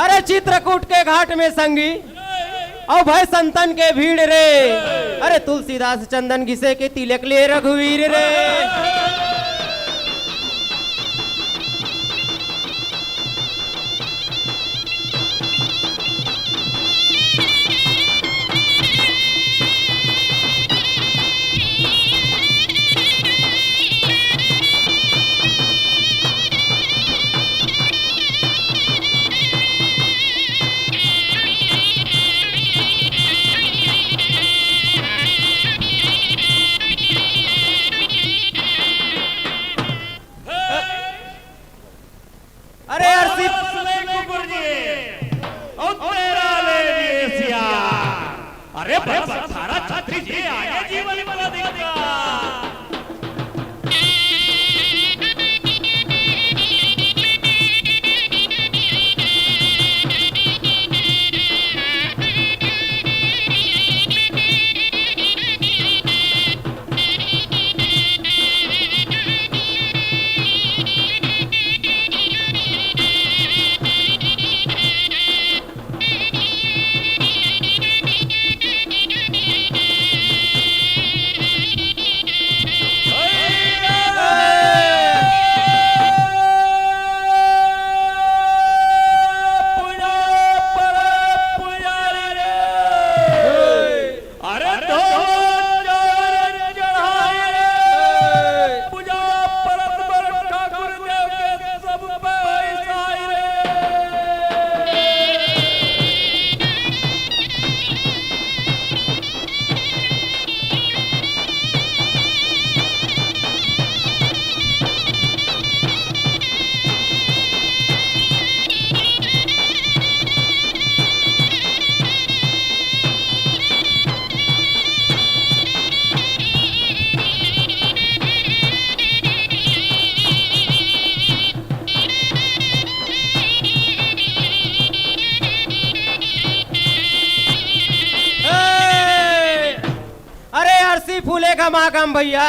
अरे चित्रकूट के घाट में संगी और भय संतन के भीड़ रे। अरे तुलसीदास चंदन घिसे के तिलक ले रघुवीर रे। अरे सारा छात्री जी आगे जीवन बना देगा। गुलाबी फूले का माकम भैया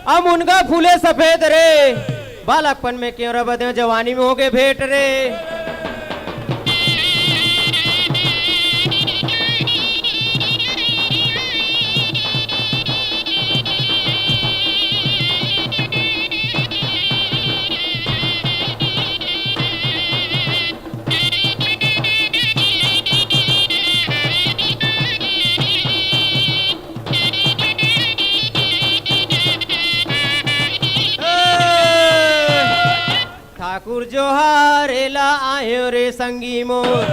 अब मुनगा फूले सफेद रे बालकपन में क्यों रबदे जवानी में हो गए भेंट रे ठाकुर जोहारेला आयो रे संगी मोर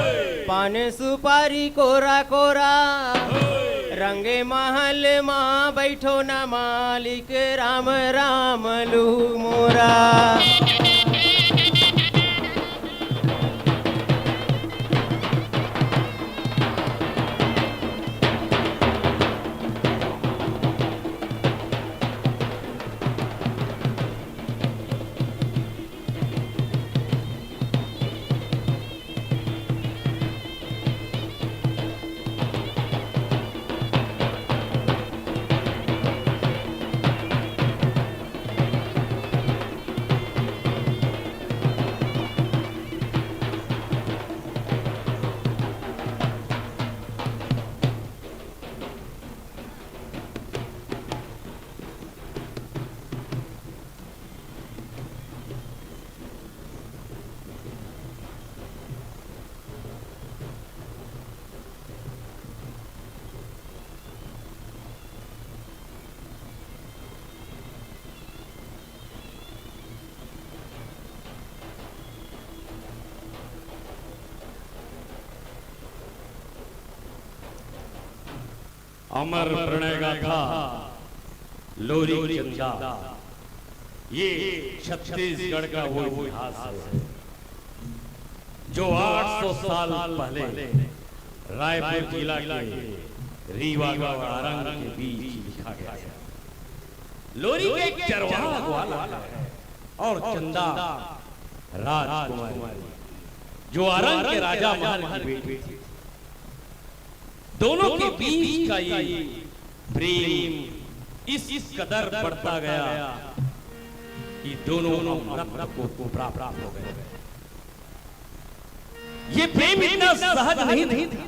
पाने सुपारी कोरा कोरा रंगे महल माँ बैठो ना मालिक राम राम लू मोरा अमर प्रणय गाथा लोरी चंदा ये छत्तीसगढ़ का वो इतिहास है जो 800 साल पहले रायपुर जिला के रीवा वारंग के बीच लिखा गया है। लोरी के एक चरवाहा ग्वाला है और चंदा राजकुमारी जो आरंग के राजा महाराज की बेटी थी। दोनों के बीच का ये प्रेम इस कदर बढ़ता गया कि दोनों अमरत्व को प्राप्त हो गए। ये प्रेम इतना सहज नहीं था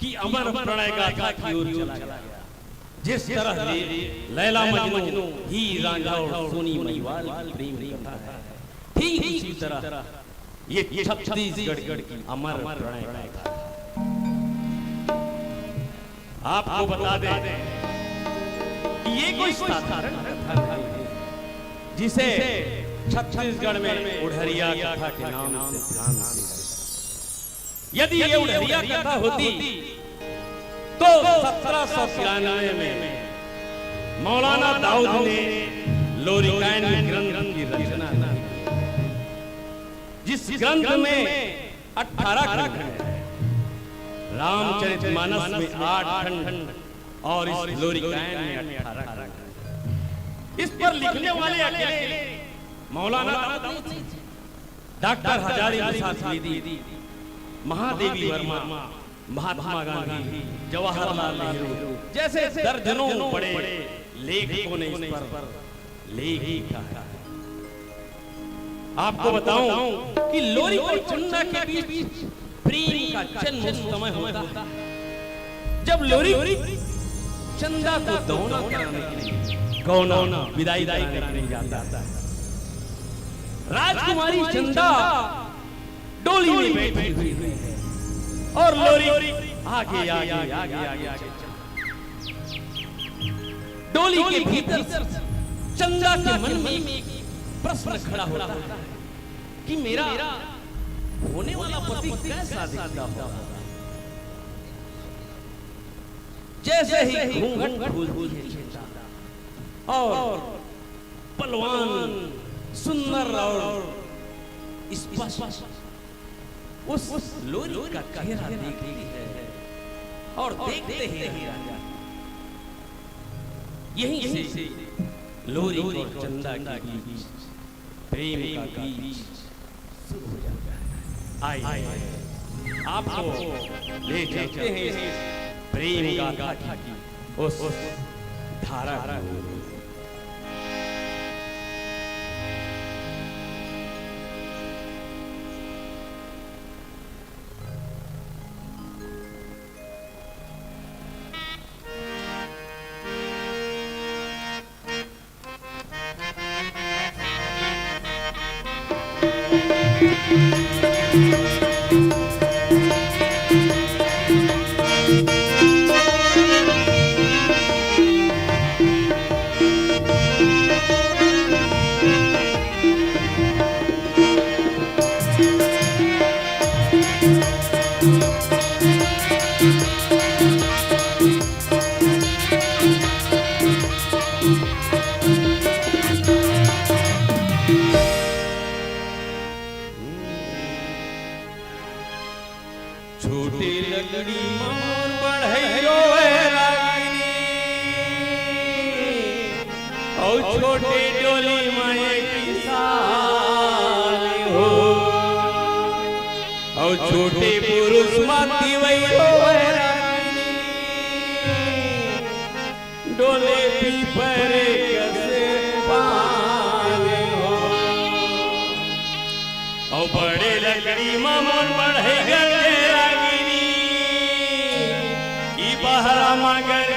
कि अमर प्रणय गाथा की ओर चला गया। जिस तरह लैला मजनू ही रांझा और सोनी महिवाल की प्रेम कथा है, ठीक इसी तरह ये छत्तीसगढ़ की अमर प्रणय गाथा। आपको बता दें कि ये कोई साधारण कथा नहीं है जिसे छत्तीसगढ़ में उड़हरिया कथा के नाम से जाना जाता है। यदि ये उड़हरिया कथा होती तो 1793 में मौलाना दाऊद ने लोरिकायन ग्रंथ की रचना की, जिस ग्रंथ में 18 खंड हैं। रामचरितमानस में 8 खंड और इस लोरिकायन में 18 खंड। इस पर लिखने वाले अकेले मौलाना दाऊद नहीं थे। डॉक्टर हजारी प्रसाद द्विवेदी, महादेवी वर्मा, महात्मा गांधी, जवाहरलाल नेहरू जैसे दर्जनों बड़े लेखकों ने इस पर लेख लिखा है। आपको बताऊं कि लोरी और चंदा के बीच प्रेम का जन्म उस समय होता है जब लोरी चंदा को दौना कराने के लिए गौना विदाई कराने जाता है। राजकुमारी चंदा डोली में बैठी हुई है और लोरी आगे आगे आगे आगे डोली के भीतर चंदा के मन में एक प्रश्न खड़ा होता है कि मेरा होने वाला पति कैसा दिखता होगा। जैसे ही घूंघट खुलती है चंदा और पलवान सुंदर और स्पष्ट उस लोरी का चेहरा देखती है और देखते ही यहीं से लोरी और चंदा के बीच प्रेम का बीज शुरू हो जाता है। आइए आपको ले चलते हैं प्रेम गाथा की उस धारा छोटी लकड़ी मोर बढ़ैयो रागिनी और छोटी डोली माए किसान हो और छोटे पुरुष माती वैयो रागिनी डोले पीपर कसे पाले हो और बड़े लकड़ी मोर बढ़ैयो बहरा मगर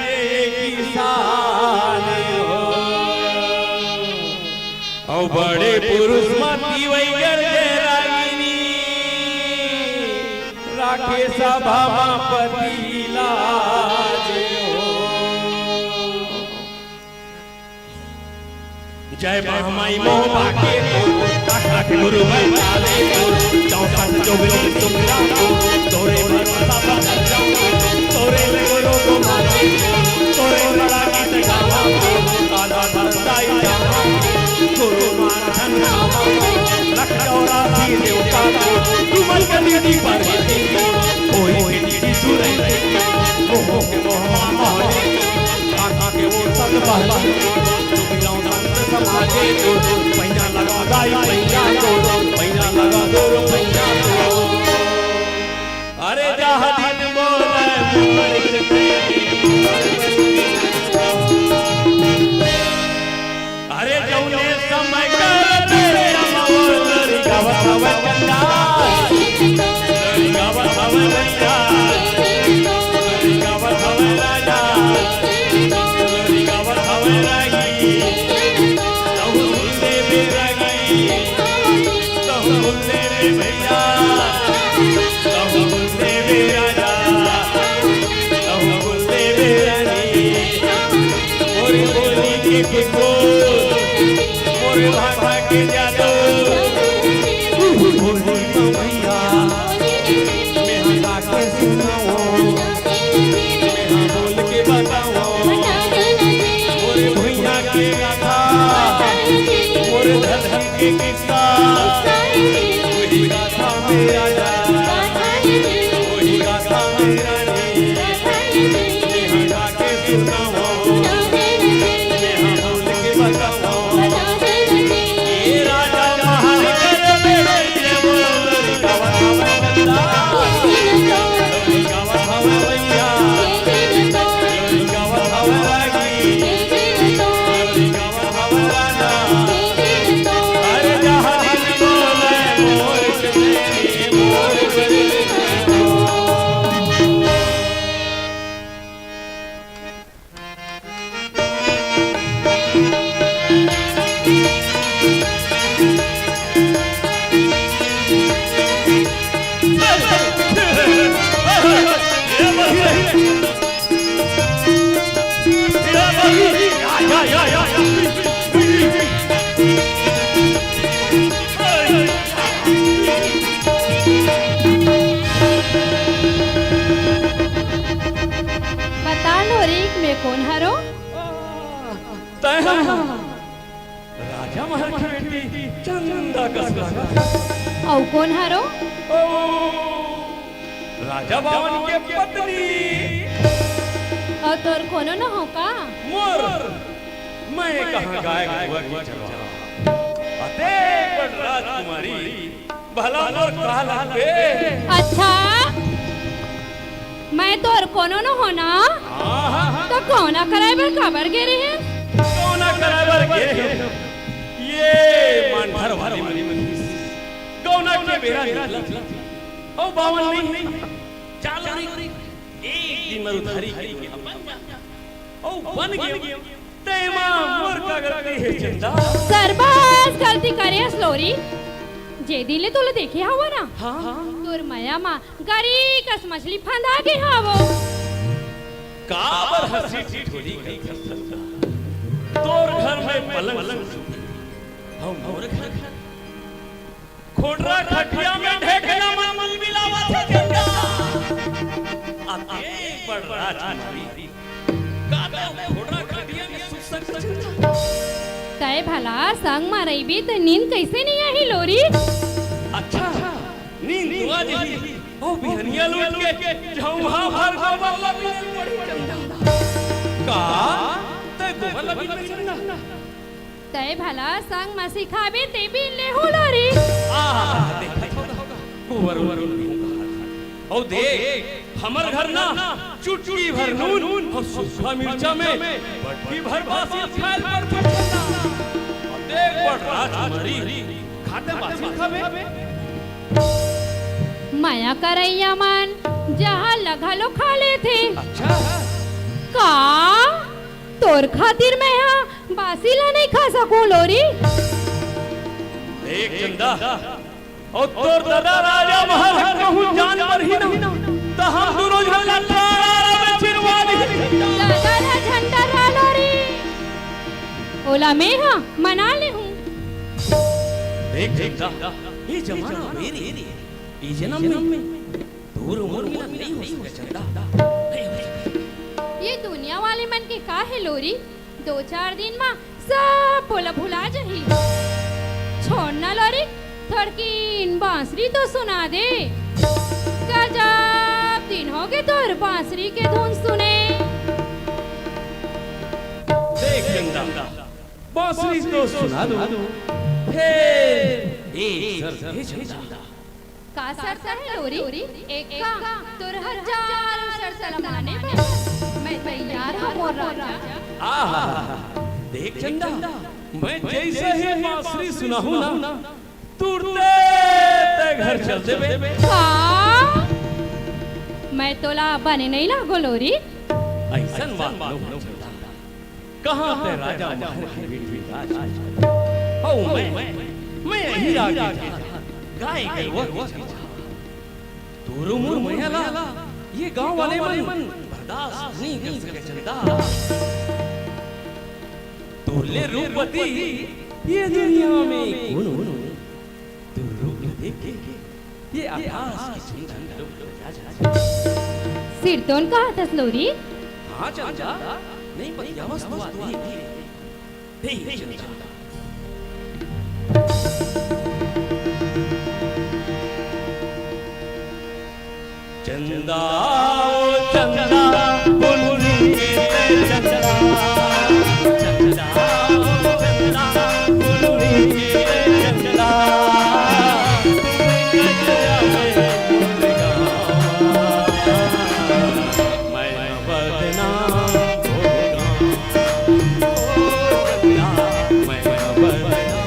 किसान हो और बड़े पुरुष मती वैगर रागिनी राखे सभा पति लाज हो जय महामाई मोह बाके काका के गुरु में डाले चौसठ जोगरी सुखला तोरे भरोसा बदल जाओ तोरे लगो को मारे तोरे बड़ा गीत गावा आधा बरसाई जावा गुरु मान धन्नावा लख चौरासी देवता तुमल के दीदी पर कोई के दीदी सुरे मोह के मोह मोहले काका के वो सब बहला तुम जाओ संत समाजे को पैया लगा गाई पैया को पैया लगा दो पैया को अरे जहाँ दिन बोले अरे जौने समय कर तेरे अमर गावत हवे गंगा गावत हवे गंगा गावत हवे राजा गावत हवे रागी तहु सुनते बेरागी तहु सुनते बे भैया तहु सुनते बे राजा मोरे भाषा के जादू भैया मैं गा के सुनाओ मैं बोल के बताओ मोरे भैया के गाथा मोरे धरती के किस्सा वही गाथा मेरा वही गाथा मेरा मैं गा के सुनाओ राजा महल की बेटी चंदा कसला औ कौन हारो? राजा बावन के पत्नी और तोर कोनो न हो का? मोर मैं कहाँ गायक हुआ की चलवा अते बड़ राजकुमारी भला मोर काला पे। अच्छा मैं तोर कोनो न हो ना? तो कौना कराए बर काबर गिरे हैं? कौना कराबर गे ये मन घर वाली कौना के बेरा ओ बावन नहीं चाल रही एक दिन मरु धरी के ओ बन गयो तेमा मोर का गलती है चंदा सरबाज गलती करे लोरी जे दिले तोले देखे हवा ना हां तोर माया मा गरी कस मछली फंदा के हावो काबर हंसी ठिठोली गई तोर घर में पलंग हम मोर घर खोडरा खटिया में ढेकना मामूल मिलावा था चंदा आते पड़ राजकुमारी कादा खोडरा खटिया में सुख सक चंदा तय भला संग मा रहीबी त नींद कैसे नहीं आई लोरी? अच्छा नींद दुआ जही ओ बिहनिया लूट के जौहा भर को बल्ला पड़ी चंदा का ते गोबला भी चंदा तय भला संग मा सिखाबे ते भी ले हो लोरी देखा कुवर ओ देख हमर घर ना चुटकी भर नून और सूखा मिर्चा में बटकी भर बासी खाल पर चंदा देख बड़ राजकुमारी खाते बासी खाबे माया करैया मन जहाँ लगा लो खा ले थे अच्छा का तोर खातिर मैं यहाँ बासीला नहीं खा सकूं लोरी? देख चंदा और तोर दादा राजा महाराज कहूं जान पर ही ना तो हम दोनों झंडा में चिरवा दी दादा ना झंडा रा लोरी ओला में हाँ मना ले हूँ देख चंदा ये जमाना मेरी ये जन्म में दूर उम्र मिला नहीं हो सके चंदा ये दुनिया वाले मन के का है लोरी? 2-4 दिन में सब बोला भुला जही छोड़ना लोरी थड़कीन बांसुरी तो सुना दे गजब दिन हो गए तोर बांसुरी के धुन सुने देख चंदा बांसुरी तो सुना दो फिर एक सर है चंदा का सर है लोरी? एक का तोर हजार सर सलमाने पे मैं तैयार हूँ मोर राजा देख चंदा मैं जैसे ही बांसुरी सुना हूँ ना तुरते ते घर चल देबे का मैं तोला बने नहीं लागो लोरी? ऐसन बात न चंदा कहाँ ते राजा महाराज की बेटी राज ओ मैं यही राजा गाय के वो तोरू मुर मैला ये गांव वाले मन बर्दाश्त नहीं कर सके चंदा तोले रूपवती ये दुनिया में कौन तू रूप देख के ये आकाश की चंदा रूप राजा सिरतोन कहा था लोरी? हाँ चंदा नहीं पतिया वस्तु आती देख चंदा चंदा ओ चंदा बुलबुली के चंदा चंदा ओ चंदा बुलबुली के चंदा मैं बदनाम होगा मैं बदनाम होगा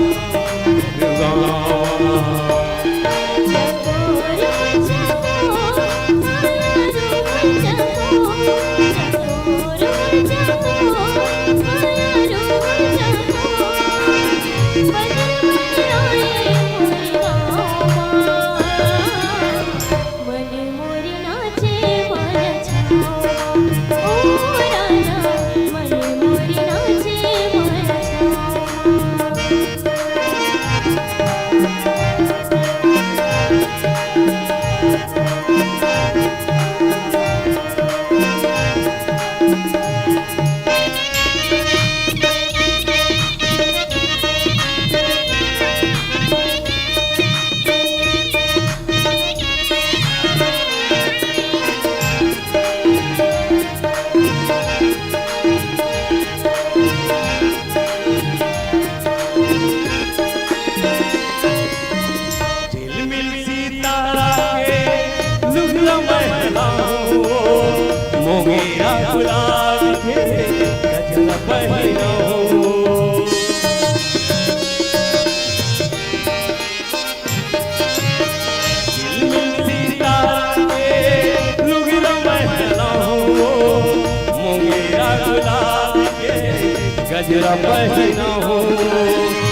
गजरा पहना हो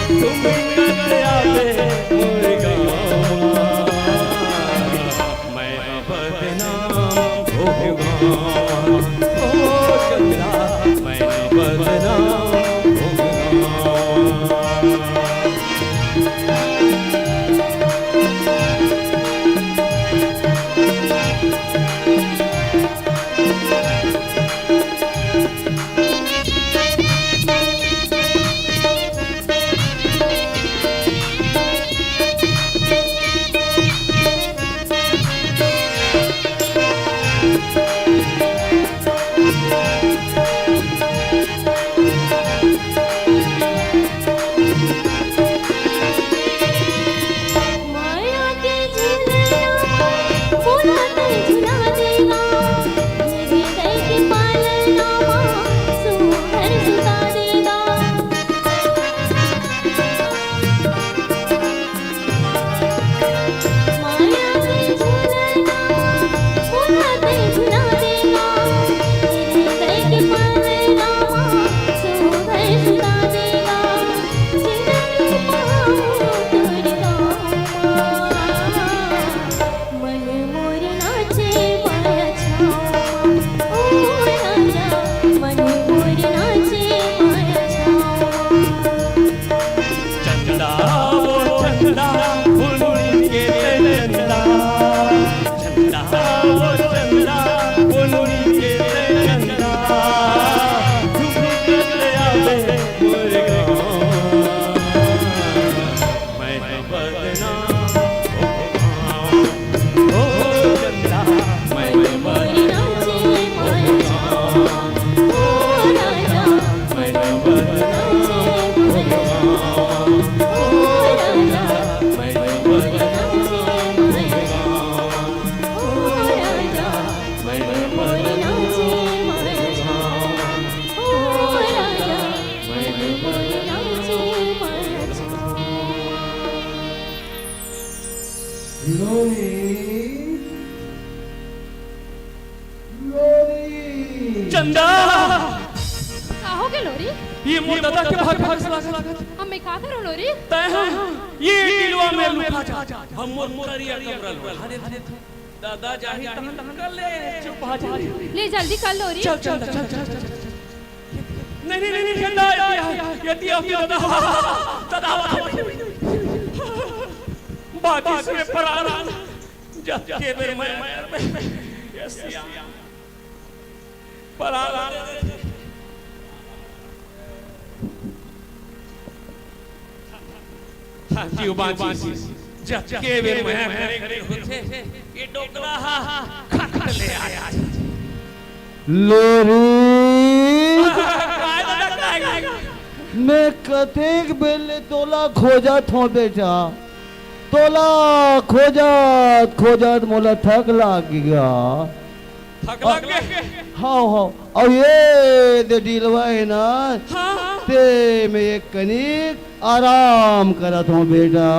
तुम गया मोरे गावा मैं बदनाम होगा ओ चंदा मैं बदनाम होगा चंदा काहोगे लोरी ये मोर दादा के भाग भाग स्वागत हमें का करो लोरी तय ये टिलवा में लुका जा हम मोर मोरिया कमरल अरे दादा जाही तहन कर ले चुप आ जा ले जल्दी कर लोरी चल चल चल नहीं चंदा ये दिया दादा दादा बात इसमें फरार जा के मेरे मैं यस फरार हाँ जी बाजी के बेर में खड़े होते ये डोकरा खट ले आया लोरी काय मैं कतेक बेले तोला खोजत हो बेटा तोला खोजत मोला थक लाग गया थक लग गए हाँ और ये दे दिलवा है ना ते मैं एक कनिक आराम करत हूँ बेटा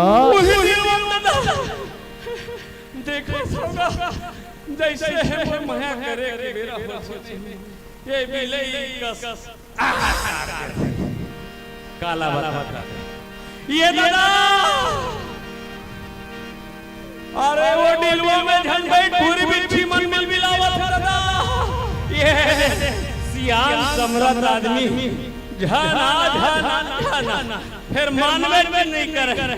देखो होगा जैसे है महा करे मेरा हो ये बिलई कस काला बता ये दादा अरे वो दिलवा में झंझट पूरी बिच्छी मन मिल मिलावत दादा ये सियान समरत आदमी जाना फिर मानवे में नहीं करे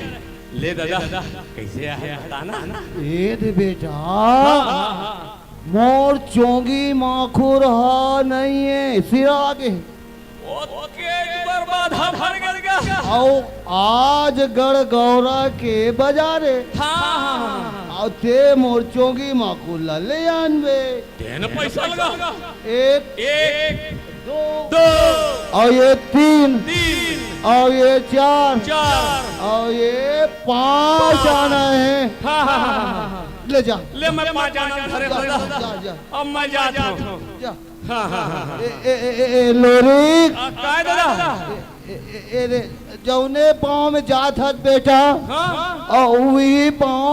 ले दादा कैसे है बताना ये दे बेटा मोर चोंगी माखो रहा नहीं है सिर आगे ओके बर्बाद भर गया आओ आज गढ़ गौरा के बाजारे आओ ते मोर चोंगी माखो ले आनवे तेन पैसा लगा एक दो और ये तीन और ये चार और ये 5 आना है ले जा ले मैं 5 आना घरे जा अब मैं जाता हूँ जा लोरी काय दादा जौने पाँव में जात हत बेटा और वही पाँव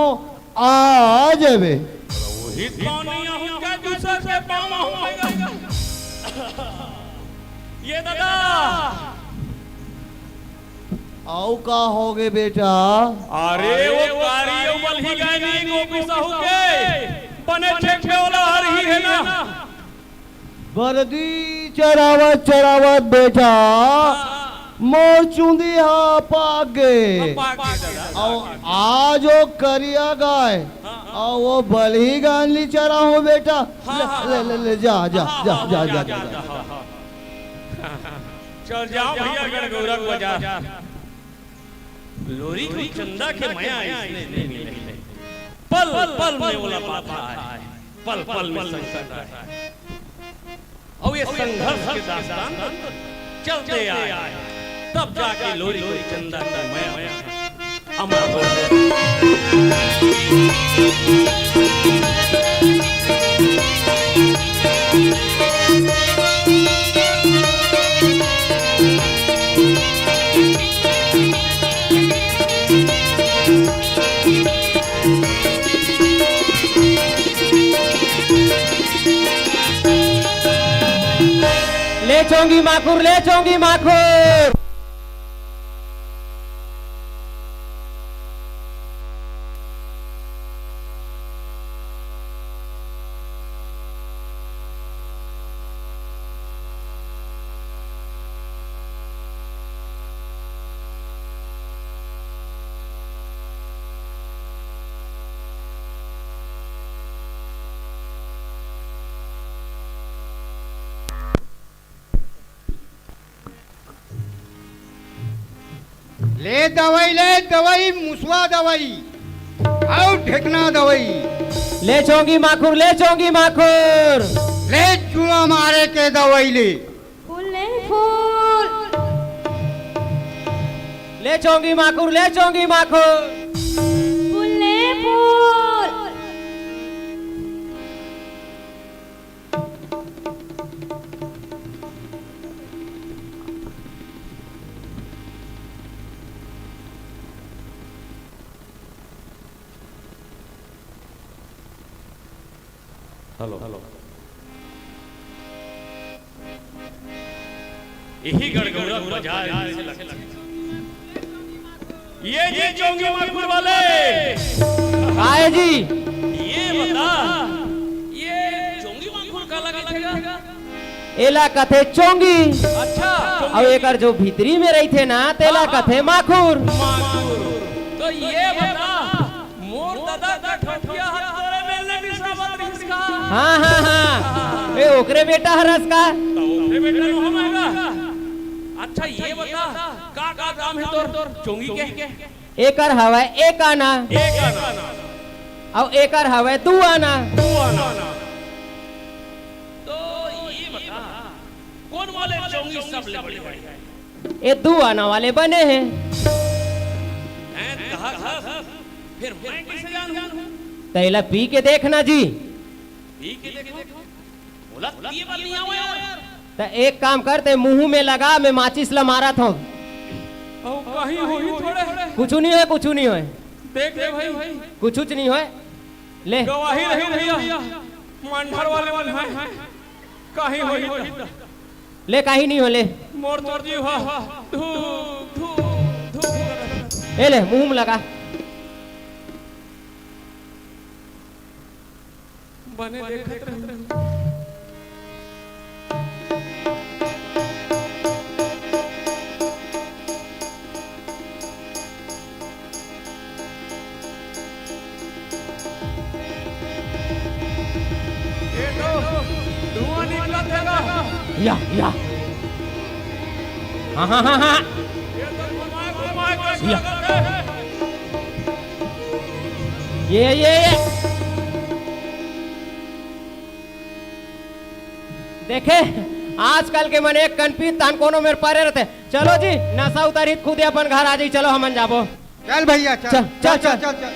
आ जावे वही पाँव नहीं हूँ क्या दूसरे के पाँव हूँ ये दादा आओ का होगे बेटा? अरे वो कारियो बलही गानी गोपी साहू के बने ठेके वाला हर ही है ना। बरदी चरावत चरावत बेटा मोर चुंदी हा पाक गए। और आज वो करिया गाय और वो बलही गानली चरा हो बेटा। ले ले ले जा जा जा जा जा जा चल जाओ भैया गड़गौरा बाजार। लोरी को चंदा के माया इसने नहीं मिले। पल पल में मुलाकात है, पल पल में संकट है। और ये संघर्ष के दास्तान चलते आए, तब जाके लोरी को चंदा की माया अमर हो ले चोंगी माखुर, ले चोंगी माखुर। ले दवाई मुसवा दवाई और ढेकना दवाई। ले चोंगी माखुर, ले चोंगी माखुर। ले चूहा मारे के दवाई ले। फूल ले फूल। ले चोंगी माखुर, ले चोंगी माखुर। फूल ले फूल। हेलो हेलो यही गड़गौरा बाजार से लगता है। ये जी चोंगी माखुर वाले आए जी। ये बता, ये चोंगी माखुर का लगा एला कथे चोंगी। अच्छा और एकर जो भीतरी में रही थे ना तेला कथे माखुर। तो ये बता मोर दादा का ठठिया हथौड़े में नहीं साबत इसका। हाँ हाँ हाँ ए ओकरे बेटा हरस का। तो ओकरे बेटा नो हमारा। अच्छा ये बता का नाम है तोर चोंगी के? एकर हवा एक आना एक आना और एकर हवा दू आना। दो आना। तो ये बता कौन वाले चोंगी सब ले बड़े बड़े ये दू आना वाले बने हैं। हैं कहा फिर मैं कैसे जानूं? तैला पी के देखना जी। पी के देखो बोला ये बात नहीं आवे यार। तो एक काम करते मुंह में लगा मैं माचिस ला मारा था। ओ कहीं होई थोड़े कुछ नहीं है, कुछ नहीं है, देख दे भाई कुछ नहीं है। ले गवाही रही भैया मंडर वाले मन है कहीं होई ले कहीं नहीं हो। ले मोर तोर जी हा धू धू धू ए ले मुंह में लगा। बने देखत रह। धुआं निकला देगा। या हाँ हाँ हाँ हाँ ये तो घुमाए कर या। करते हैं। ये देखे आजकल के मन एक कनपीत तान कोनो मेरे पारे रहते। चलो जी नशा उतारी खुद ही अपन घर आ जाई। चलो हमन जाबो। चल भैया चल चल, चल, चल। चल।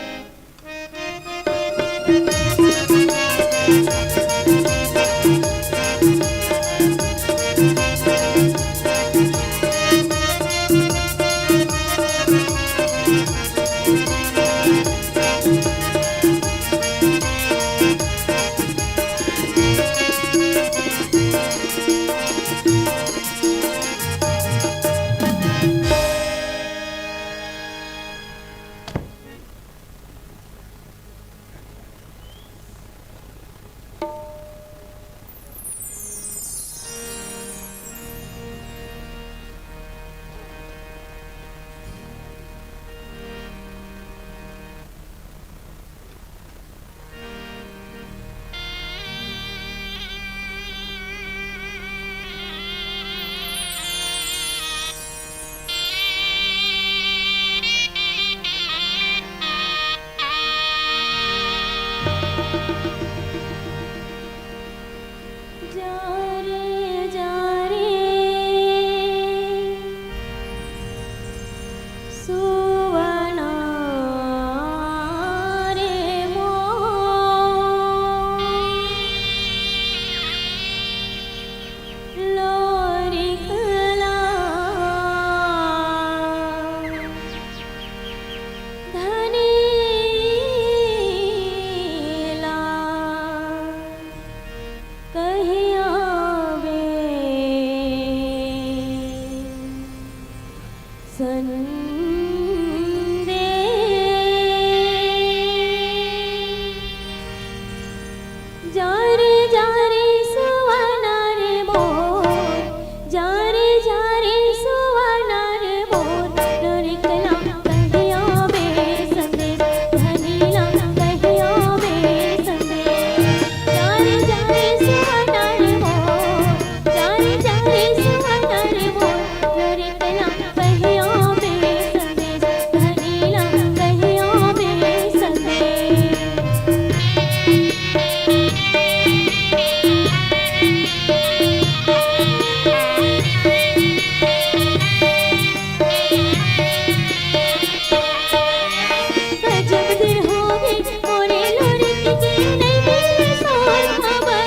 सोन खबर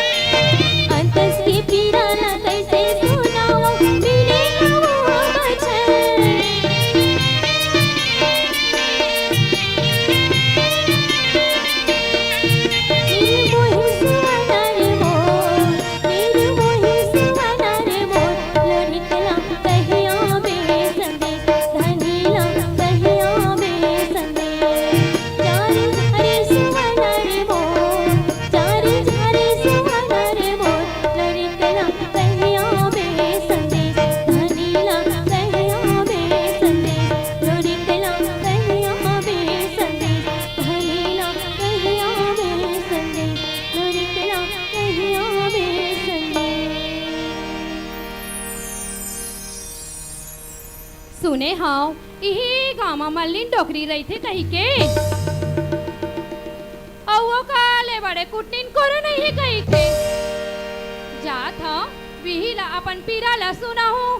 अंतस की पीरा न कैसे सुनाऊं बिने वो बचन निर्मोही सुवना रे मोर निर्मोही सुवना रे मोर लड़िकला कहिया में संदेश धनीला कहिया में संदेश चारे हरे सुवना रे मोर चारे हरे सुवना रे मोर लड़िकला कहिया में संदेश धनीला कहिया में संदेश लड़िकला कहिया में संदेश धनीला कहिया में संदेश लड़िकला कहिया में संदेश सुने हाव इही गामा मल्लिन डोकरी रही थे कही के औ काले बड़े कुटनीन करो नहीं कही के जात हाव विहिला अपन पीरा ला सुना हूँ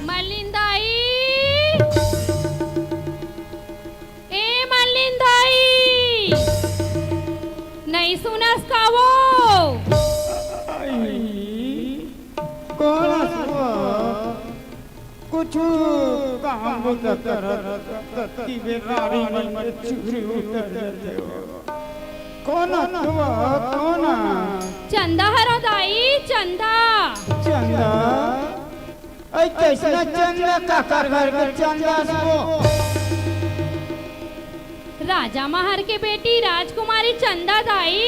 मल्लिंदाई ए मल्लिंदाई नहीं सुनस का वो कौन कुछ काम की बेरारी में चुरी उतर जाते हो कौन कौन चंदा हरो दाई चंदा चंदा ऐ कैसा चंदा काकर घर के चंदा सो राजा महार के बेटी राजकुमारी चंदा दाई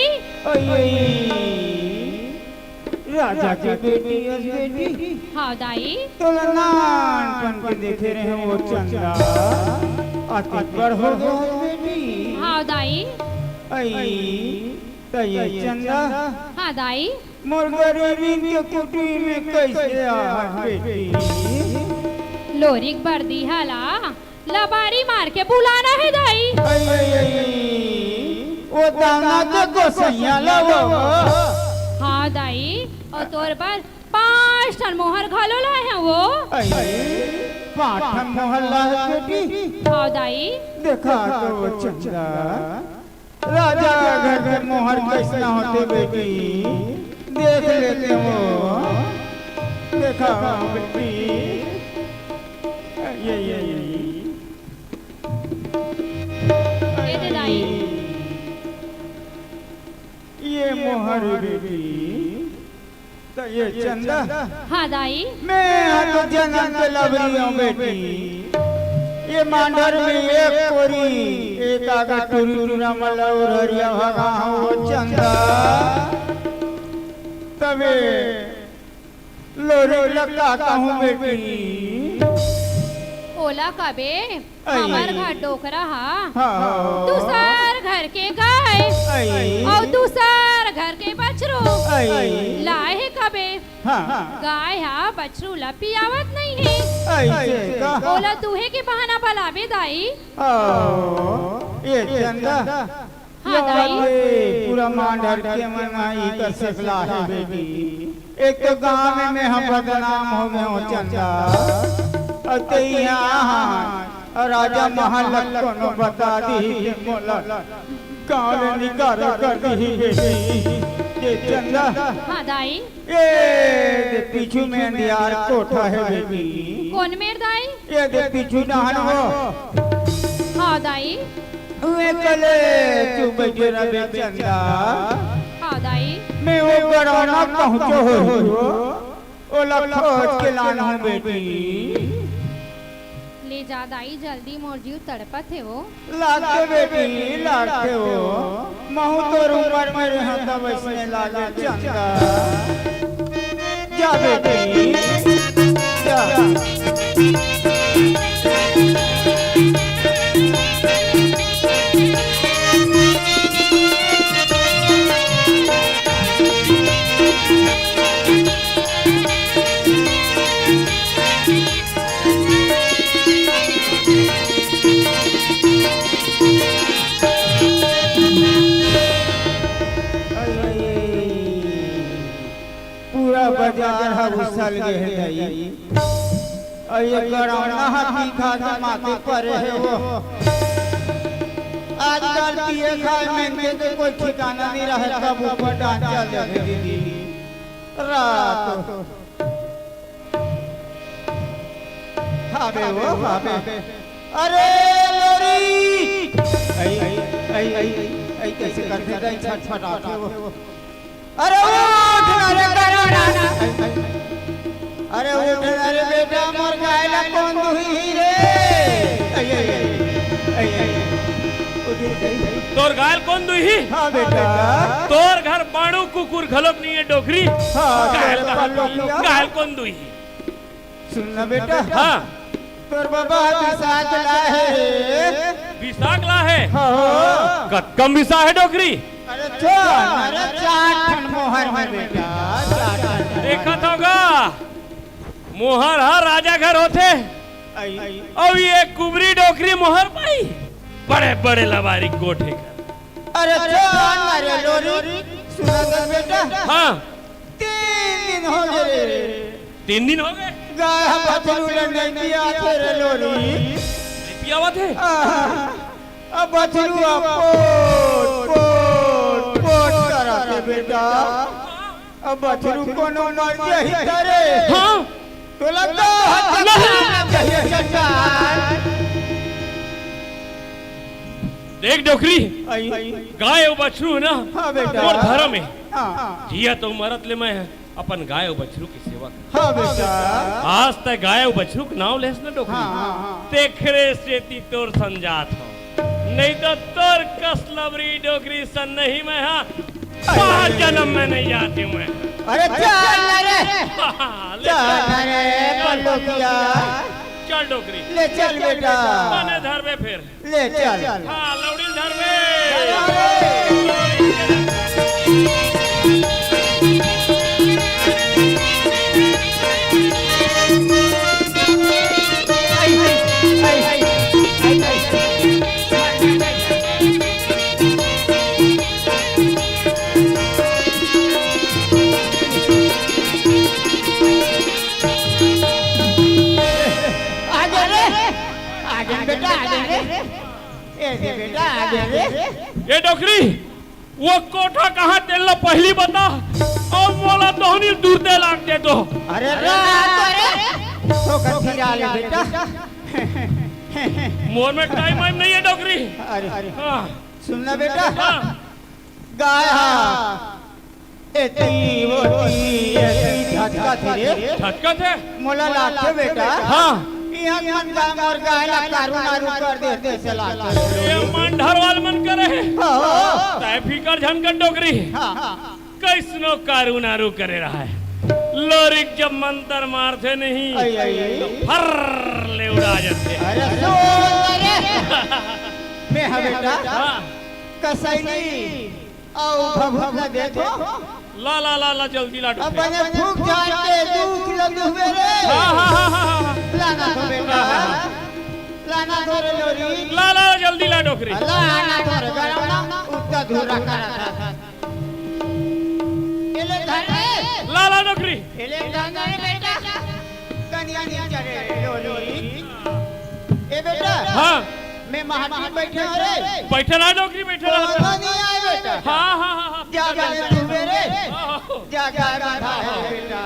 राजा की बेटी हाँ दाई तो नानपन के देखे रहे वो चंदा अति बड़ हो गया बेटी हाँ दाई तो ये चंदा हाँ दाई मोर गरीबी के कुटी में कैसे आ बेटी लोरिक बर्दी हाला लबारी मार के बुलाना है दाई वो दाना के गोसैया लवो हाँ दाई और तोर पर 5 टन मोहर घालो लाए हैं वो पाठन मोहल्ला है बेटी हाँ दाई देखा तो वो चंदा राजा घर के मोहर कैसा होते बेटी देख लेते हो देखा बेटी ये दे दे दाई ये मोहर बेटी तो ये चंदा हाँ दाई मैं तो जन्म के लवरी हूँ बेटी ये मांडर में एक कोरी एक आगा टूरी टूरा मला और हरिया भागा वो चंदा तबे लोरी लगा कहूँ बेटी ओला कबे हमार घर डोकरा हाँ दूसर घर के गाय और दूसर घर के बछरू लाए है कबे गाय हा बछरू ला पियावत नहीं है ओला दूहे के बहाना बलावे दाई ये चंदा हाँ दाई पूरा मांडर के मनाई का सिखला है बेटी एक तो गांव में हम बदनाम हो गए हो चंदा अते यहाँ राजा महल को बता दी मोला गांव में निकाल कर दी बेटी ये चंदा हाँ दाई ये पीछू में अंधियार कोठा है बेटी कौन मेर दाई ये दे पीछू नहन हो हाँ दाई वे कले तू बैठे रहे चंदा हाँ दाई मैं वो बराना पहुँचो हो ओ लखोज के लाना हूँ बेटी ले जा दाई जल्दी मोर जीव तड़पत है वो लागे बेटी लागे हो महू तो उम्र में रहा तब इसमें लागे चंदा जा बेटी जा बाजार है उसल गए दई ये करौना हाथी खा के माथे पर है वो आजकल पिए खाए महंगे के कोई ठिकाना नहीं रहा कब ऊपर डांस चल दीदी रात खाबे वो खाबे अरे लोरी आई कैसे करते दई छटपटाते वो अरे उठ अरे करौना अरे उठ अरे बेटा मर गया कौन दुही रे तोर गायल कौन दुही? हाँ बेटा तोर घर बाणू कुकुर घलोक नहीं है डोकरी। गायल कौन दुही? सुनना बेटा हाँ तोर बाबा विशाख ला है विशाख ला है। हाँ कम विशा है डोकरी। अरे चार मोहर में बेटा देखा होगा मोहर हा राजा घर होते अब ये कुबरी डोकरी मोहर पाई बड़े बड़े लबारी कोठे का। अरे लोरी सुना बेटा हाँ 3 दिन हो गए 3 दिन हो गए गाय बछरू नहीं पिया थे लोरी नहीं पिया हुआ थे। अब बछरू पोट करते बेटा अब बछरू कोनो मर जाही करे हाँ तो लगता देख डोकरी गाय और बछरू ना हाँ बेटा और धर्म है हाँ जिया तो मरत ले मैं अपन गाय और बछरू की सेवा कर। हाँ बेटा आज तक गाय और बछरू के नाव लेस ना डोकरी हाँ देखरे से ती तोर संजात हो नहीं तो तोर कसलबरी डोकरी सन नहीं मैं हाँ 5 जन्म में नहीं जाती मैं। अरे चल रे ले चल रे पल्लुकिया चल डोकरी ले चल बेटा मने धर में फिर ले चल हाँ लौड़ी धर में ये डोकरी वो कोठा कहाँ तेल पहली बता और बोला दोहनी दूर दे लाग दे तो। अरे तो कथिरा ले बेटा मोर में टाइम वाइम नहीं है डोकरी। अरे हाँ सुनना बेटा हाँ गाय एती झटका थी रे झटका थे मोला लाथे बेटा हाँ यहाँ काम और गाय ला कारू नारू कर देते से लाथे ये मंडहर वाल मन करे हाँ तय फिकर झनकन डोकरी कैसनो कारू नारू करे रहा है लोरिक जब मंत्र मारते नहीं तो फर ले उड़ा जाते। अरे मैं हाँ बेटा कसैली आओ भभूत देखो ला ला ला ला जल्दी ला डोकरी। अपने भूख जाते 2 किलो दुबे रे हाँ लाना तो बेटा लाना तो रे लोरी ला ला जल्दी ला डोकरी। लाना तो रे गरौना उत्ता धूरा करा था एले धर ला ला डोकरी। एले धर बेटा कन्या नीचे रे लोरी ए बेटा हाँ मैं महाराज बैठे हो रे बैठे ना डोकरी बैठे ना। नहीं आए बेटा हाँ जा गाय दुबे रे जा गाय बांधा है बेटा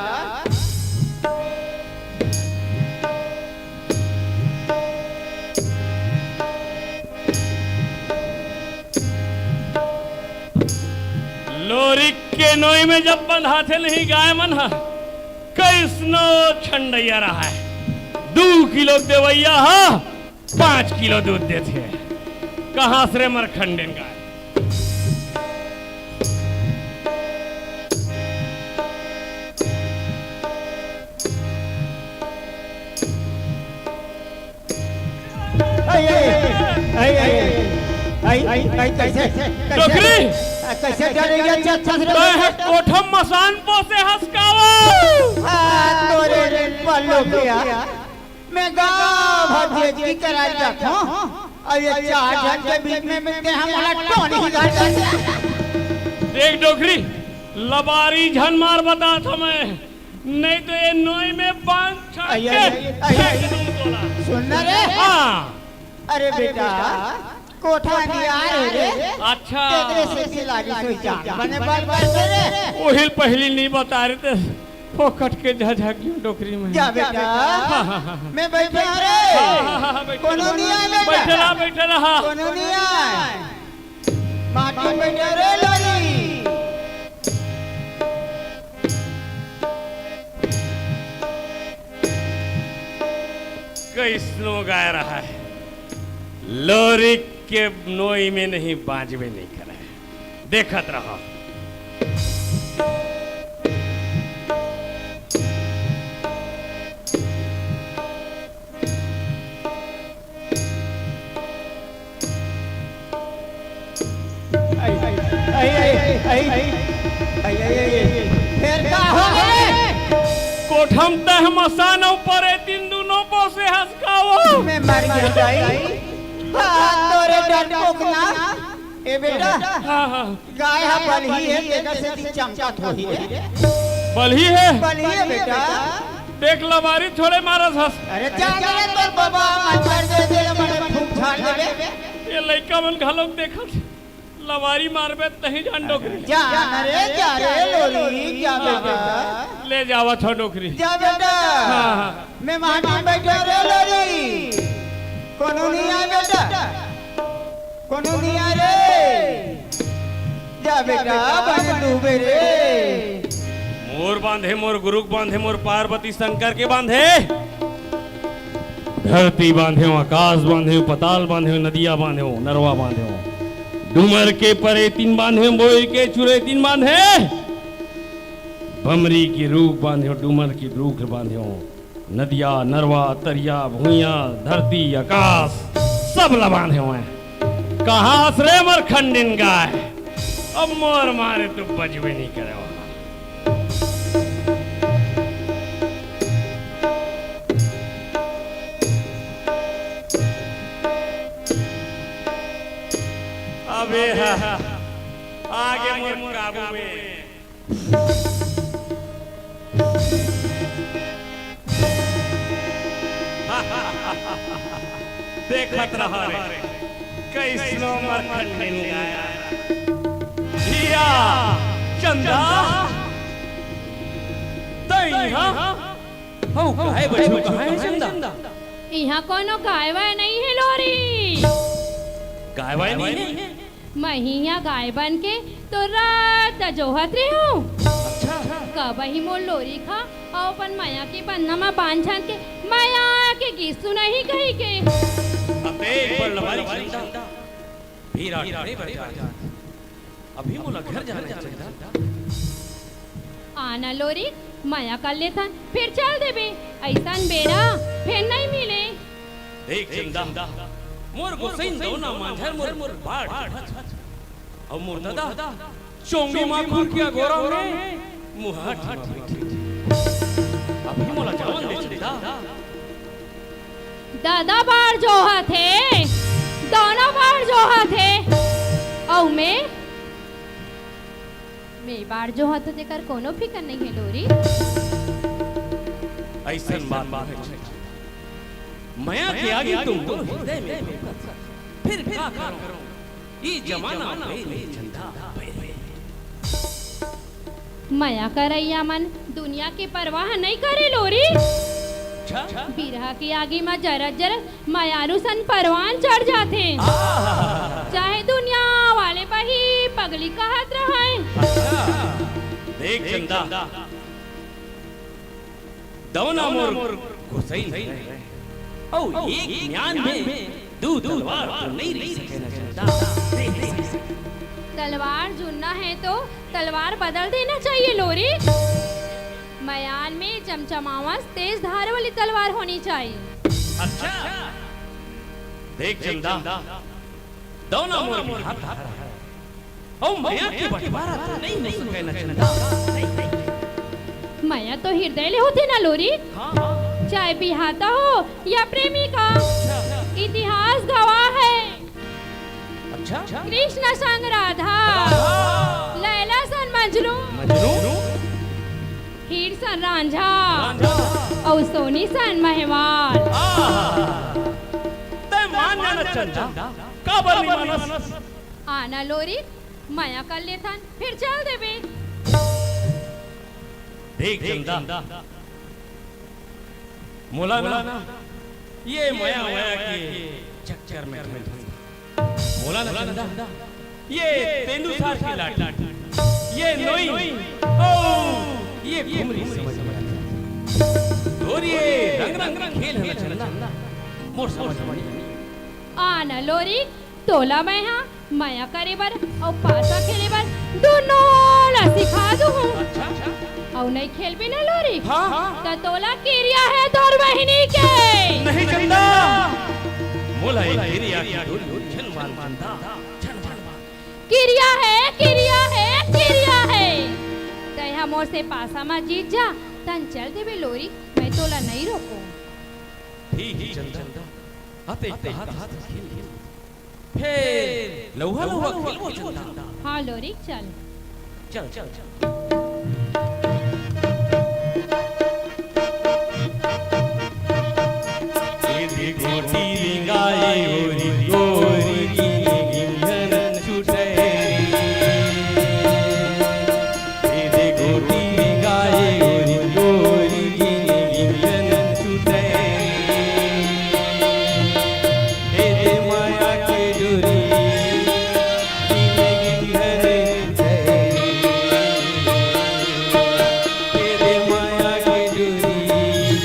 लोरी के नोई में जब बंधाते नहीं गाय मन कैसनो छंडैया रहा है 2 किलो देवैया हा 5 किलो दूध देते हैं कहाँ से मर खंडेन गाय। डोकरी कैसे डरेगा अच्छा से तो है कोठम मसान पोसे हंसकावा तोरे रे पल्लो किया मैं गाँव भर जी करा रखो अब ये 4 जन के बीच में मिलते हमारा टोनी घर देख डोकरी लबारी झन मार बता था मैं नहीं तो ये नोई में बांध छाट आई, के आई, आई, आई, फेंक दूं तोला। सुनना रे हाँ अरे बेटा कोठा दिया रे अच्छा तेरे से खिलाड़ी सोई जान बने बाल रे वही पहली नहीं बता रहे थे फोकट के जा क्यों डोकरी में क्या बेटा मैं बैठा रे कोनो नहीं आए बेटा बैठला कोनो नहीं आए माटी में बैठा रे लोरी कैसनो गाय रहा है लोरी के नोई में नहीं बाजवे नहीं करे देखत रहा फिर का हो गए कोठम तह मसान ऊपर तीन दोनों पोसे हंसकाओ मैं मर गया भाई तोरे डर कोकना ए बेटा गाय हा बलही है देखा से दी चमका थोड़ी है बलही है बेटा देख लवारी थोड़े मारस हंस अरे जान रे तो बाबा मच्छर दे दे बड़े फूक झाड़ देबे ये लइका मन घलोक देखत लवारी मारबे तही जान डोकरी जा रे लोरी जा बेटा ले जावत हो डोकरी जा बेटा मैं माटी में बैठा रे लोरी कोनो नहीं आए बेटा कोनो नहीं आ रे जा बेटा बन डूबे रे मोर बांधे मोर गुरुक बांधे मोर पार्वती शंकर के बांधे धरती बांधे आकाश बांधे पताल बांधे नदिया बांधे नरवा बांधे डूमर के परे तीन बांधे बोई के चुरे तीन बांधे बमरी की रूख बांधे डूमर की रूख बांधे नदिया नरवा तरिया भूया धरती आकाश सब बांधे हुए कहाँ आश्रय मर खंडिन गाय अब मोर मारे तो बजबे नहीं करे अबे आगे मोर काबू में देखत रहा रे कैसनो मरखंडिन गाया हिया चंदा तई हां हो काहे बच्चों काहे चंदा यहाँ कोनो गायवा नहीं है लोरी गायवाई नहीं है मैं यहाँ गाय बन के तो रात जोहत रही हूँ अच्छा कब ही मोर लोरी खा और अपन माया के बन्ना में बांध छान के माया के गीत सुनाही कही के अबे पर लवारी चंदा भीरा अभी मोला घर जाना चंदा आना लोरी माया कर लेता फिर चल देबे ऐसा बेरा फिर नहीं मिले देख चंदा मोर गोसैन दौना मांझर मोर बाढ़ और मोर दादा चोंगी मां खुरकिया गोरा में मुहाट अभी मोला जवान दे चंदा दादा बार जोहा थे दोनों बार जोहा थे और मैं बार जोहा तो देकर कोनो फिकर नहीं है लोरी ऐसा बात है माया के आगे तुम तो हृदय में फिर क्या करो ये जमाना चंदा माया करैया मन दुनिया की परवाह नहीं करे लोरी बिरहा की आगे में जरत जरत मायानु सन परवान चढ़ जाते चाहे दुनिया वाले पही पगली कहत रहे देख चंदा दौना मोर गोसैन है ओ एक ज्ञान में दो तलवार तो नहीं रह सके ना चंदा तलवार जुड़ना है तो तलवार बदल देना चाहिए लोरी मयान में चमचमावस तेज धार वाली तलवार होनी चाहिए अच्छा देख चंदा दौना मोर हाथ ओ माया के बंटवारा तो नहीं हो सके ना चंदा माया तो हृदय ले होती ना लोरी चाहे बिहाता हो या प्रेमी का इतिहास गवाह है अच्छा कृष्ण संग राधा लैला सन मजनू हीर सन रांझा और सोनी सन मेहमान। ते मान जाना चंदा काबर नहीं मानस आना लोरी माया कर ले थन फिर चल देवे। देख चंदा मोला ना ये माया माया के चक्कर में मोला ना चंदा ये तेंदुसार की लाट ये नोई ओ ये घुमरी समझ में आता और ये रंग रंग खेल है चंदा मोर समझ में आना लोरी तोला मैं हाँ माया करे बर और पासा खेले बर दोनों ला सिखा दूँ। और नहीं खेल भी ना लोरी तो तोला किरिया है दौर बहिनी के नहीं चंदा मोला एक किरिया की दूर छनवान चंदा किरिया है किरिया है किरिया है तया मोर से पासा में जीत जा तन चल देवे लोरी मैं तोला नहीं रोकूं। ठीक ही चंदा आते हाथ खेल फिर लौहा लौहा खेल चंदा। हाँ लोरी चल चल चल चल ये गोटी रिंगाए ओरी गोरी गिंगन छुटे ये गोटी रिंगाए ओरी गोरी गिंगन छुटे ये माया के डोरी गिंगन छुटे ये माया के डोरी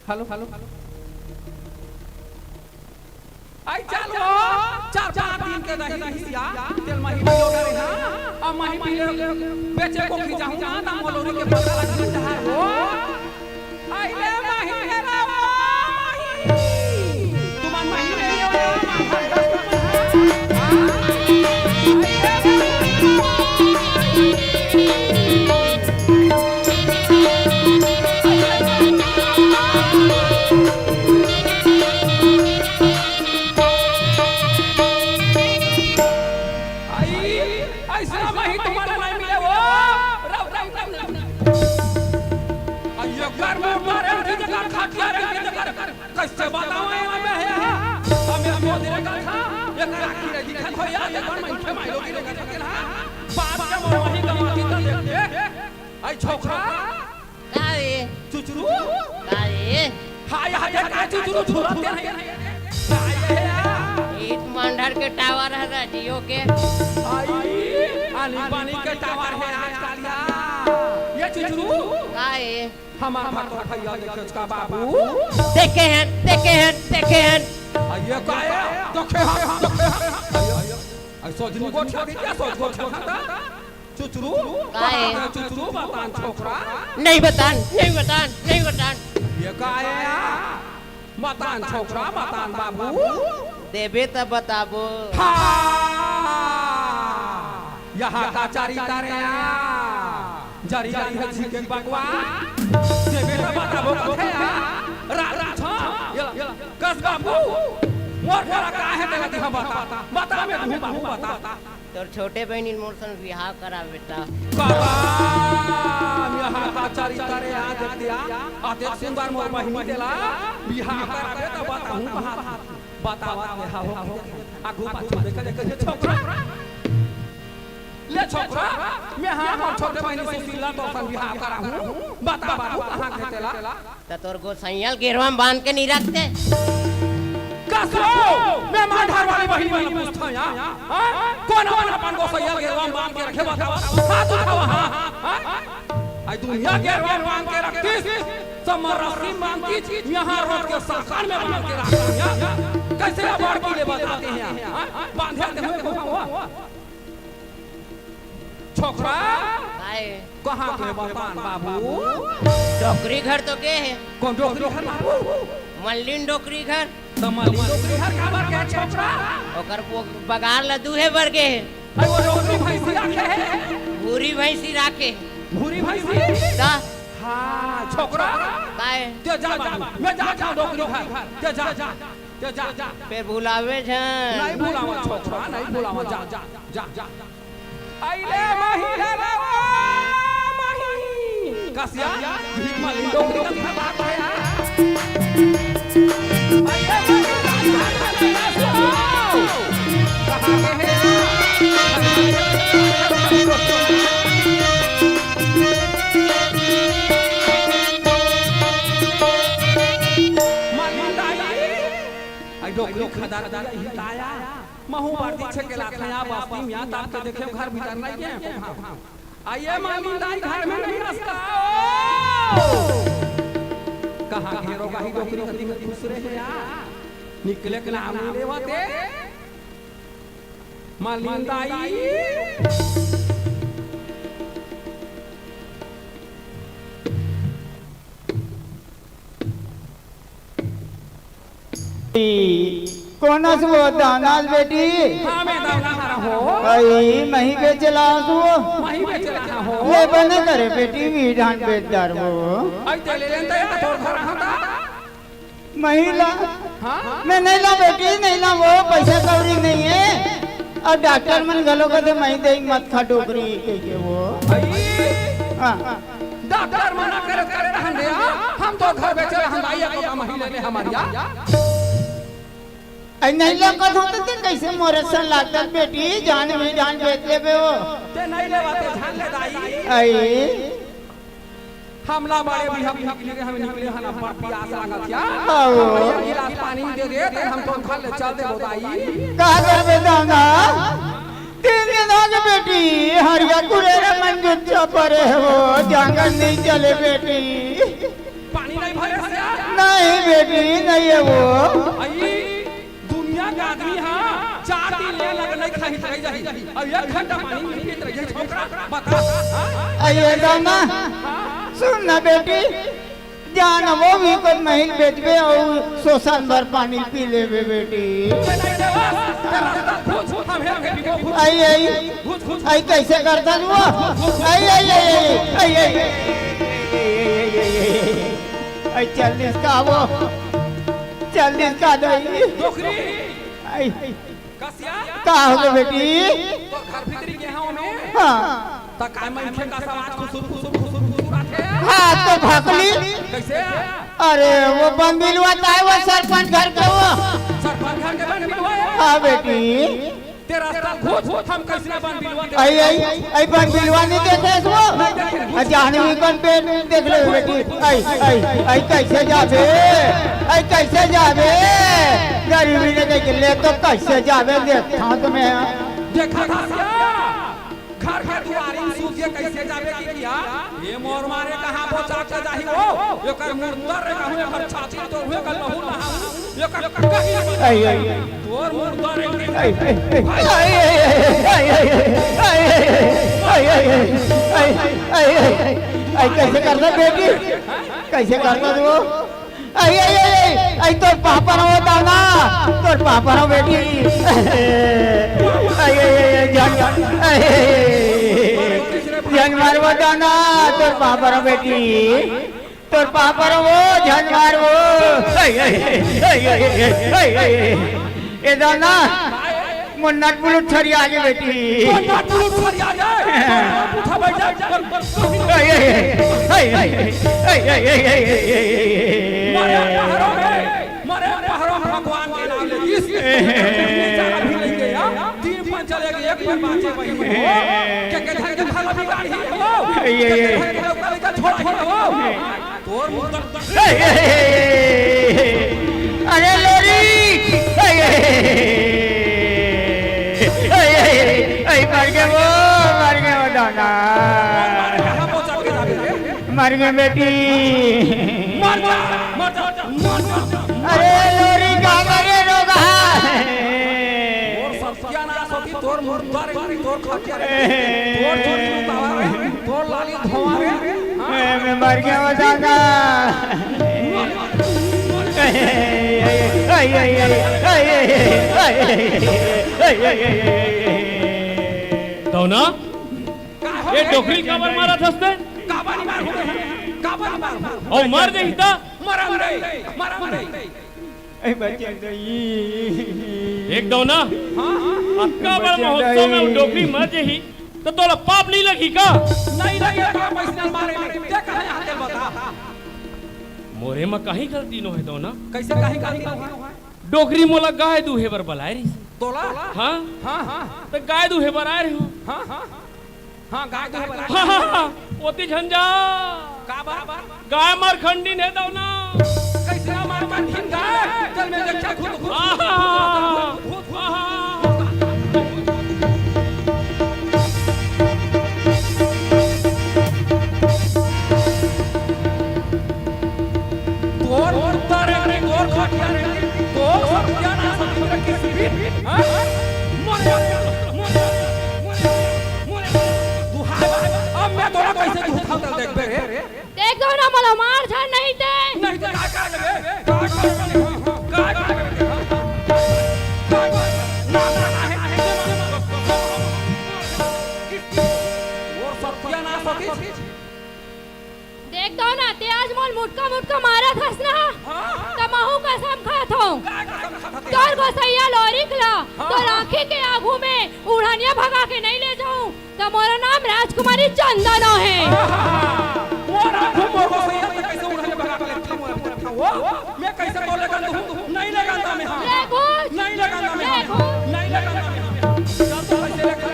हेलो हेलो आई चलो 4-5 दिन के दही हिसिया तेल मही पियो करे ना अब मही पियो बेचे को खी जाऊं ना ना मोलोरी के पता लग जाए हो आई ले मही रे मही तुम मही रे कैसे बताऊं मैं है हमें वो दिन का था ये राखी रे दिखत हो यार ये कौन मन के माइलो की लगा सकेला बाप के मोर वही गवाती तो देख आई छोकरा काए चुचरू काए हाय हाय का चुचरू छुराते हैं ईट मंडर के टावर है जियो के आई आली पानी के टावर है आजकल यार ये चुचरू काए हमारा भक्त भैया देखे उसका बाबू देखे हैं ये का है देखे ऐसा दिन को क्या क्या सोच को था चुचरू काए चुचरू बतान छोकरा नहीं बतान ये का है बतान छोकरा बतान बाबू देबे तब बताबो यहाँ का चारी तारे जारी जारी है झिके भगवान देबे तब बताबो कथे रा छ कस बाबू मोर घरा का है तेरा दिखा बता में तू बाबू बता तोर छोटे बहन मोरसन बियाह करा बेटा बाबा यहाँ का चारी तारे आ देख दिया आते सुंदर मोर बहिनी देला बियाह कराबे त बताऊं कहां बतावा में हो आगू पाछू देख देख छोकरा ले छोकरा मैं हां छोटे बहिनी से सिला तो सन बियाह करा हूं बता बाबू कहां खेतेला त तोर गोसैयल गेरवा में बांध के नहीं रखते कसो मैं माधार वाली बहिनी वाली पूछता यहां कौन अपन गोसैयल गेरवा में बांध के रखे बतावा हाथ उठावा हां आई दुनिया गेरवा में बांध के रखतीस समरसी मांगती यहां रोड के सरकार में बांध के रखती कैसे अवार्ड के लिए बताते हैं बांधे देखो छोकरा काए कहां के बतान बाबू डोकरी घर तो के है कौन डोकरी घर बाबू मल्लिन डोकरी घर तमली डोकरी घर का बर के छोकरा ओकर बगार ला दूहे बरगे है आई वो डोकरी भैंसी रखे है भूरी भैंसी राखे भूरी भैंसी ता हां छोकरा काए ते जा बाबू मैं जा डोकरी घर ते जा फिर भुलावे छन नहीं भुलावा छोकरा नहीं भुलावा जा आइले मही रे मही कसिया भीख माली डोकरी का बात है आइले मही कहां के है डोकरी खदार हिताया महू बाटी छे के लाखया बस्ती मियां ताप के देखे घर भीतर नहीं के आइए मामिंदाई घर में नहीं रास्ता कहां घेरो गाही डोकरी खती में खुश रहे यार निकले के नाम लेवते मालिंदाई कौन से वो दानाज बेटी हां मैं दावना हरा हो आई मही के चला तू मही में चला हो ले बने करे बेटी भी ढान बेदार हो आई ते ले लेंदा या तोर घर हता महिला हां मैं नहीं ला बेटी नहीं ला वो पैसा कौड़ी नहीं है और डॉक्टर मन गलो का तो मही दे मत खा डोकरी के वो आई हां डॉक्टर मना करे रहन दे हम तो घर बेचे रहन आइए को महीने ले हमारिया आई नहीं ला कद होते ते कैसे मोरसन लागत बेटी जान भी जान बेच लेबे हो ते नहीं लेवाते जान ले दाई आई हमला मारे भी हम निकले हम निकले हना प्यास लागत क्या आओ गिलास पानी दे दे ते हम तो खा ले चल दे दाई कहा करबे दांगा 3 दिन हो गए बेटी हरिया कुरेरा मंजूर चपरे हो जांगन नहीं चले बेटी पानी नहीं भरे से ना नहीं बेटी नहीं है वो। आई दुनिया का आदमी हां 4 दिन ले लग नहीं खाई खाई जाही अब 1 घंटा पानी में पीत रही छोकरा बता आइए दाना सुन ना बेटी जान वो भी कुछ महिल बेचबे और शोषण भर पानी पी लेबे बेटी। आई आई आई कैसे करता वो आई आई आई आई आई आई 40 का वो 40 का दई आई का हो गए बेटी तो घर भीतरी के हां में हाँ त काय मन के का आवाज खुसुर आथे हाँ तो भकली कैसे अरे वो बंदिलवा है वो सरपंच घर का वो सरपंच घर के बन बिलवा हाँ बेटी तेरा रास्ता घोष हम कैसे बन बिलवा आई आई आई बन बिलवा नहीं देखे इसको जानवी कौन पे देख ले बेटी आई आई आई कैसे जाबे आई कैसे जाबे गरीबी ने देख ले तो कैसे जाबे देखता हूँ तुम्हें देखा था घर घर दुआरी सूझे कैसे जाबे की किया ये मोर मारे कहां पहुंचा के जाही वो एकर मुर्दर कहूं एकर छाती तो हुए कल बहु नहा एकर कही आई आई तोर मुर्दर आई आई आई आई आई आई आई कैसे करता बेटी कैसे करता तू आई आई आई आई तो पापा ना होता ना तो पापा ना बेटी आई आई आई जान जान मार होता ना तो पापा ना बेटी तो पापा ना वो जान मार वो आई आई आई आई आई ए दाना मुन्नत बुलुट छरी आगे बेटी मुन्नत बुलुट छरी आगे उठा बैठ जा आई आई आई आई आई आई आई मरे पहाड़ों में भगवान के नाम ले इस भी नहीं गया 3 5 चले गए एक बार बाँचे वही हो के घर के खाना बिगाड़ी हो के छोड़ हो तोर मुर्दर अरे लोरी आई आई आई मर गए वो दाना मर गए बेटी मर जा अरे लोरी का मरे रोगा और सत्यानाश होती तोर मुर्दर तोर खतिया तोर चोरी उतारे तोर लाली धोवारे मैं मर गया वो दाना आई आई आई आई तो ना ये डोकरी काबर मारा थसते काबानी मार और मर गई था मरा रे ऐ बच्चे गई एक दो ना अक्का बड़ा महोत्सव में डोकरी मर गई तो तोला पाप नहीं लगी का नहीं लगे का पैसा मारे में क्या कहे हाथे बता मोरे में कहीं गलती नो है दो ना कैसे कहीं डोकरी मोला गाय दूहे बर बलाए रही तोला हाँ हां हां तो गाय दूहे बर आए रही हां हां हां गाय दूहे बर हाँ ओती झंझा का बा गाय मार खंडी ने दो ना कैसे मार खंडी गाय चल मैं देखा खुद तोर तारे रे तोर खटिया रे तो सत्यानाश होती किसी भी हां मोरे तू हाय अब मैं तोरा कैसे झूठा देख बे रे देख दो ना मला मार झाड़ नहीं दे नहीं तो का लगे का और सत्यानाश होती देख दो ना ते आज मोल मुटका मारा थस ना तमहू कसम खात हो तोर गोसैया लोरी खला तो राखी के आगू में उड़ानिया भगा के नहीं ले जाऊं तो मोरा नाम राजकुमारी चंदन है मोरा मोर गोसैया कैसे उड़ानिया भगा के ले वो मैं कैसे बोल लगा नहीं लगाता मैं हां नहीं लगाता मैं नहीं लगाता मैं चल तो कैसे लगा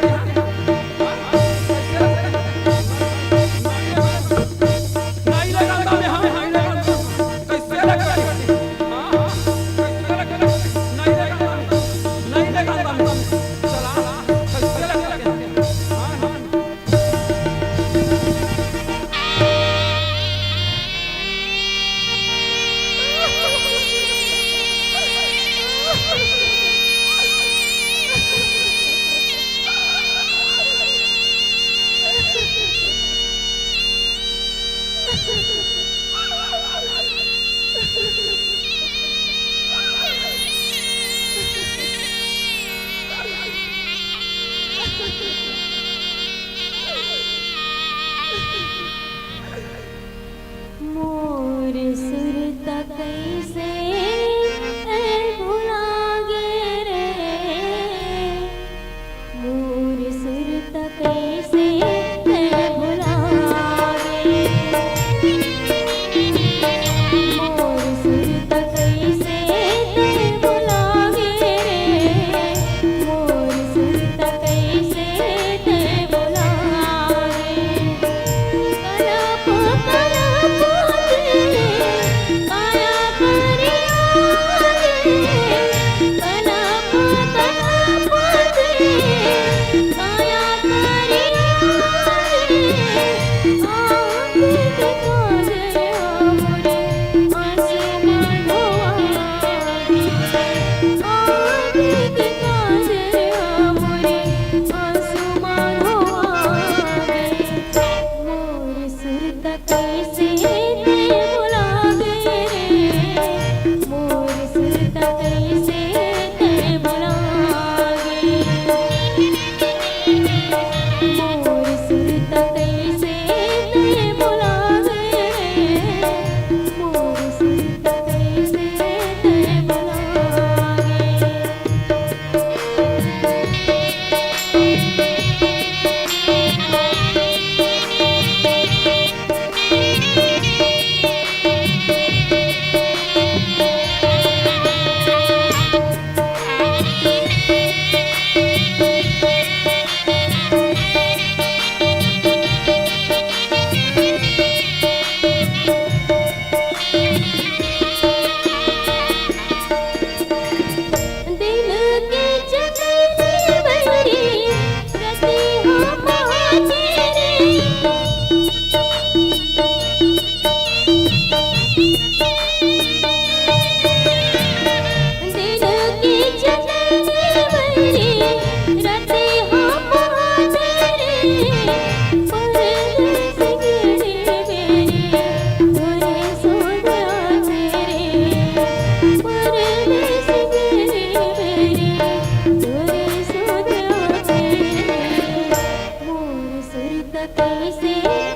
कैसे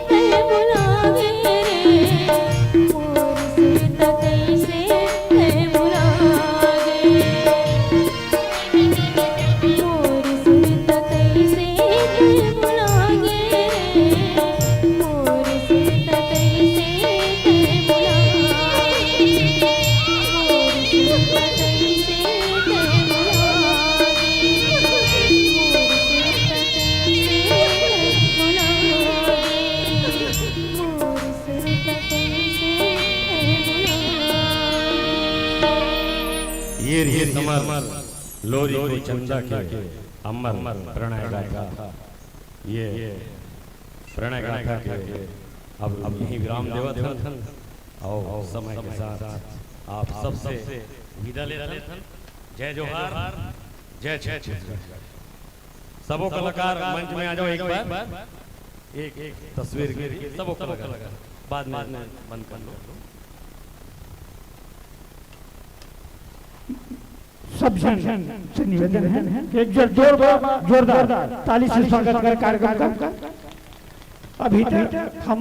कह बुलावे रे मोर सुरता कैसे कह बुलावे मोर सुरता कैसे कह बुलावे रे मोर सुरता कैसे कह बुलावे मोर सुरता कैसे कह ये समर लोरी को चंदा के अमर प्रणय गाथा ये प्रणय गाथा के अब यही विराम देवत हन और समय के साथ आप सबसे विदा ले रहे थे। जय जोहार, जय जय जय। सबो कलाकार मंच में आ जाओ एक बार, एक तस्वीर के सबो कलाकार बाद में बंद कर लो। सब जन से निवेदन है कि एक जोरदार ताली से स्वागत कर कार्यक्रम का। अभी तक हम